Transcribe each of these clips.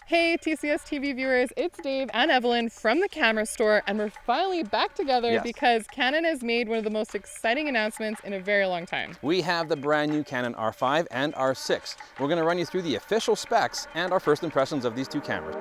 Hey TCS TV viewers, it's Dave and Evelyn from the camera store, and we're finally back together because Canon has made one of the most exciting announcements in a very long time. We have the brand new Canon R5 and R6. We're going to run you through the official specs and our first impressions of these two cameras.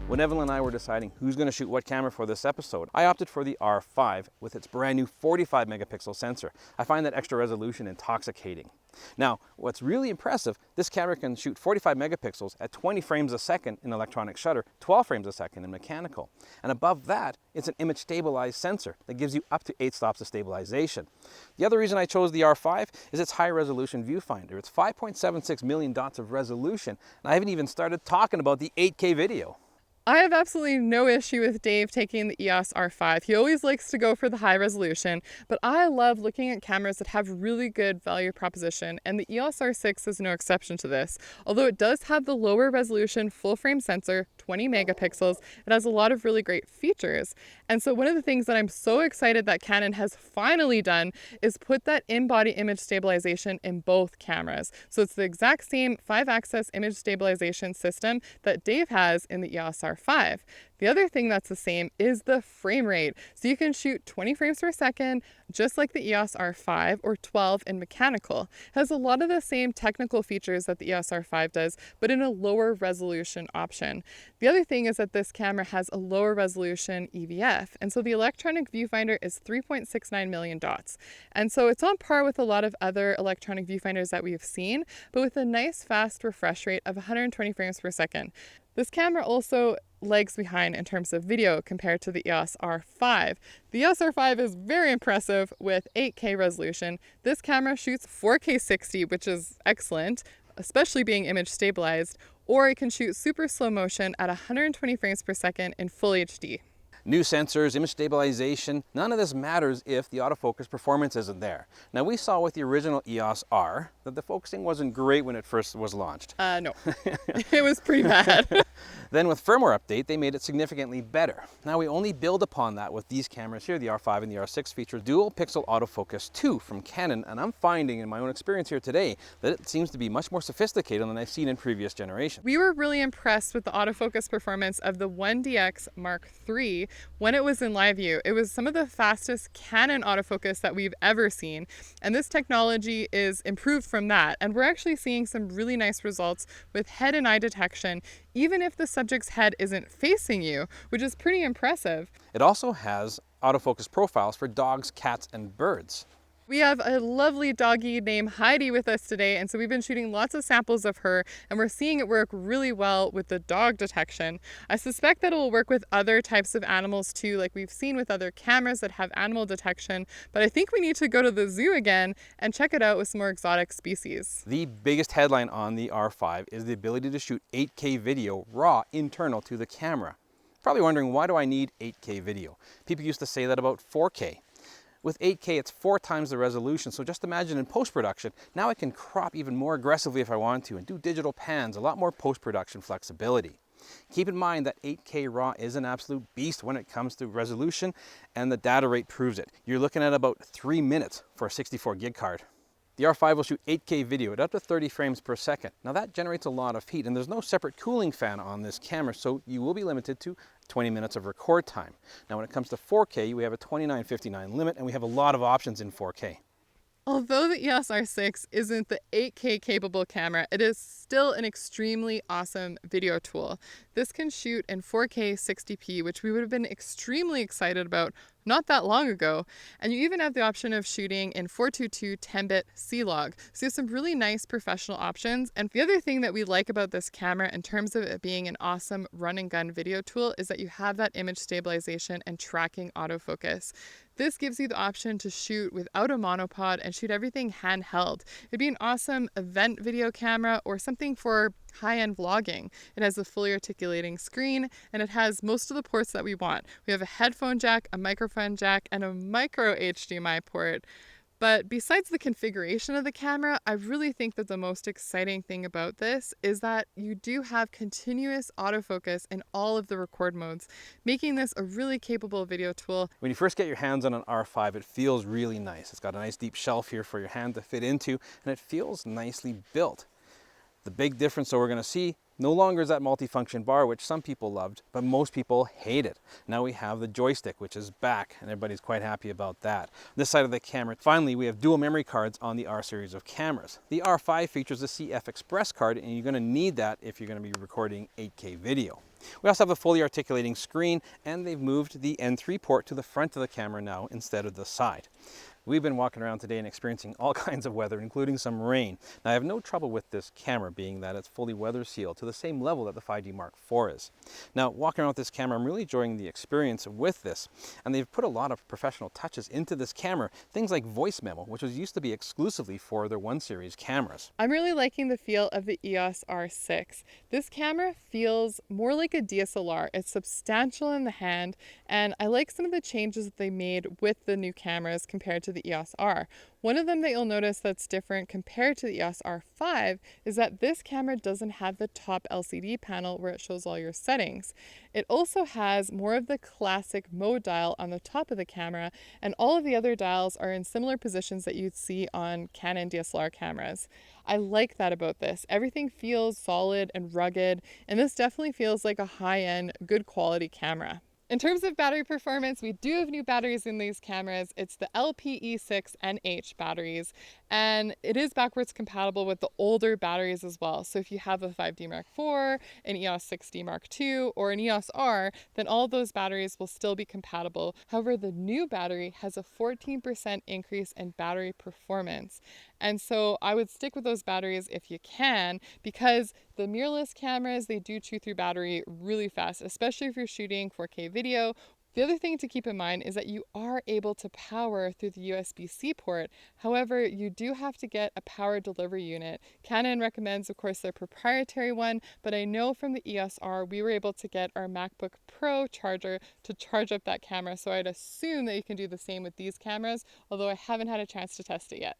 When Evelyn and I were deciding who's going to shoot what camera for this episode, I opted for the R5 with its brand new 45 megapixel sensor. I find that extra resolution intoxicating. Now, what's really impressive, this camera can shoot 45 megapixels at 20 frames a second in electronic shutter, 12 frames a second in mechanical. And above that, it's an image stabilized sensor that gives you up to 8 stops of stabilization. The other reason I chose the R5 is its high resolution viewfinder. It's 5.76 million dots of resolution, and I haven't even started talking about the 8K video. I have absolutely no issue with Dave taking the EOS R5. He always likes to go for the high resolution, but I love looking at cameras that have really good value proposition, and the EOS R6 is no exception to this. Although it does have the lower resolution full frame sensor, 20 megapixels, it has a lot of really great features. And so one of the things that I'm so excited that Canon has finally done is put that in-body image stabilization in both cameras. So it's the exact same 5-axis image stabilization system that Dave has in the EOS R5. The other thing that's the same is the frame rate. So you can shoot 20 frames per second, just like the EOS R5, or 12 in mechanical. It has a lot of the same technical features that the EOS R5 does, but in a lower resolution option. The other thing is that this camera has a lower resolution EVF, and so the electronic viewfinder is 3.69 million dots. And so it's on par with a lot of other electronic viewfinders that we've seen, but with a nice fast refresh rate of 120 frames per second. This camera also lags behind in terms of video compared to the EOS R5. The EOS R5 is very impressive with 8K resolution. This camera shoots 4K 60, which is excellent, especially being image stabilized, or it can shoot super slow motion at 120 frames per second in full HD. New sensors, image stabilization, none of this matters if the autofocus performance isn't there. Now, we saw with the original EOS R that the focusing wasn't great when it first was launched. No, it was pretty bad. Then with firmware update, they made it significantly better. Now we only build upon that with these cameras here. The R5 and the R6 feature dual pixel autofocus 2 from Canon, and I'm finding in my own experience here today that it seems to be much more sophisticated than I've seen in previous generations. We were really impressed with the autofocus performance of the 1DX Mark III when it was in live view. It was some of the fastest Canon autofocus that we've ever seen, and this technology is improved from that, and we're actually seeing some really nice results with head and eye detection, even if the subject's head isn't facing you, which is pretty impressive. It also has autofocus profiles for dogs, cats, and birds. We have a lovely doggy named Heidi with us today, and so we've been shooting lots of samples of her, and we're seeing it work really well with the dog detection. I suspect that it will work with other types of animals too, like we've seen with other cameras that have animal detection, but I think we need to go to the zoo again and check it out with some more exotic species. The biggest headline on the R5 is the ability to shoot 8K video raw internal to the camera. Probably wondering, why do I need 8K video? People used to say that about 4K. With 8K, it's 4 times the resolution, so just imagine in post-production, now I can crop even more aggressively if I want to and do digital pans, a lot more post-production flexibility. Keep in mind that 8K RAW is an absolute beast when it comes to resolution, and the data rate proves it. You're looking at about 3 minutes for a 64 gig card. The R5 will shoot 8K video at up to 30 frames per second. Now that generates a lot of heat, and there's no separate cooling fan on this camera, so you will be limited to 20 minutes of record time. Now when it comes to 4K, we have a 29:59 limit, and we have a lot of options in 4K. Although the EOS R6 isn't the 8K capable camera, it is still an extremely awesome video tool. This can shoot in 4K 60p, which we would have been extremely excited about not that long ago. And you even have the option of shooting in 422 10-bit C-Log. So you have some really nice professional options. And the other thing that we like about this camera in terms of it being an awesome run and gun video tool is that you have that image stabilization and tracking autofocus. This gives you the option to shoot without a monopod and shoot everything handheld. It'd be an awesome event video camera or something for high-end vlogging. It has a fully articulating screen, and it has most of the ports that we want. We have a headphone jack, a microphone jack, and a micro HDMI port. But besides the configuration of the camera, I really think that the most exciting thing about this is that you do have continuous autofocus in all of the record modes, making this a really capable video tool. When you first get your hands on an R5, it feels really nice. It's got a nice deep shelf here for your hand to fit into, and it feels nicely built. The big difference that we're going to see no longer is that multifunction bar, which some people loved, but most people hate it. Now we have the joystick, which is back, and everybody's quite happy about that. This side of the camera, finally, we have dual memory cards on the R series of cameras. The R5 features a CF Express card, and you're going to need that if you're going to be recording 8K video. We also have a fully articulating screen, and they've moved the N3 port to the front of the camera now instead of the side. We've been walking around today and experiencing all kinds of weather, including some rain. Now, I have no trouble with this camera, being that it's fully weather sealed to the same level that the 5D Mark IV is. Now, walking around with this camera, I'm really enjoying the experience with this. And they've put a lot of professional touches into this camera, things like voice memo, which was used to be exclusively for their 1 series cameras. I'm really liking the feel of the EOS R6. This camera feels more like a DSLR. It's substantial in the hand, and I like some of the changes that they made with the new cameras compared to the EOS R. One of them that you'll notice that's different compared to the EOS R5 is that this camera doesn't have the top LCD panel where it shows all your settings. It also has more of the classic mode dial on the top of the camera, and all of the other dials are in similar positions that you'd see on Canon DSLR cameras. I like that about this. Everything feels solid and rugged, and this definitely feels like a high-end, good quality camera. In terms of battery performance, we do have new batteries in these cameras. It's the LPE6NH batteries, and it is backwards compatible with the older batteries as well. So if you have a 5D Mark IV, an EOS 6D Mark II, or an EOS R, then all of those batteries will still be compatible. However, the new battery has a 14% increase in battery performance. And so I would stick with those batteries if you can, because the mirrorless cameras, they do chew through battery really fast, especially if you're shooting 4K video. The other thing to keep in mind is that you are able to power through the USB-C port. However, you do have to get a power delivery unit. Canon recommends, of course, their proprietary one, but I know from the EOS R, we were able to get our MacBook Pro charger to charge up that camera. So I'd assume that you can do the same with these cameras, although I haven't had a chance to test it yet.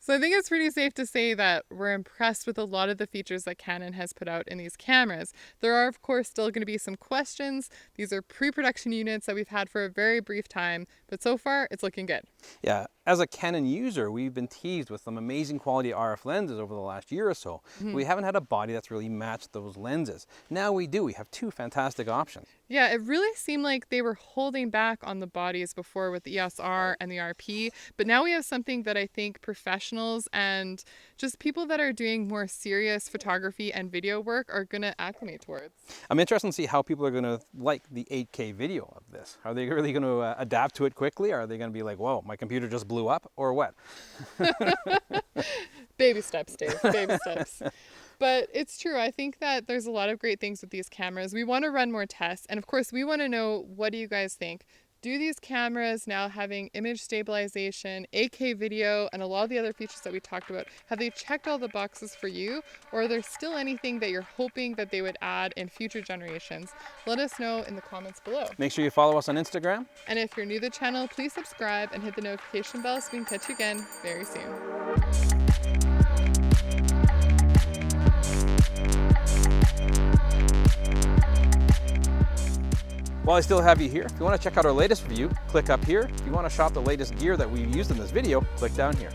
So I think it's pretty safe to say that we're impressed with a lot of the features that Canon has put out in these cameras. There are, of course, still going to be some questions. These are pre-production units that we've had for a very brief time, but so far it's looking good. Yeah, as a Canon user, we've been teased with some amazing quality RF lenses over the last year or so. We haven't had a body that's really matched those lenses. Now we do. We have 2 fantastic options. Yeah, it really seemed like they were holding back on the bodies before with the EOS R and the RP, but now we have something that I think professionals and just people that are doing more serious photography and video work are going to acclimate towards. I'm interested to see how people are going to like the 8K video of this. Are they really going to adapt to it quickly? Or are they going to be like, whoa, my computer just blew up, or what? Baby steps, Dave, baby steps. But it's true. I think that there's a lot of great things with these cameras. We want to run more tests. And of course, we want to know, what do you guys think? Do these cameras now having image stabilization, 8K video, and a lot of the other features that we talked about, have they checked all the boxes for you? Or are there still anything that you're hoping that they would add in future generations? Let us know in the comments below. Make sure you follow us on Instagram. And if you're new to the channel, please subscribe and hit the notification bell so we can catch you again very soon. While I still have you here, if you want to check out our latest review, click up here. If you want to shop the latest gear that we've used in this video, click down here.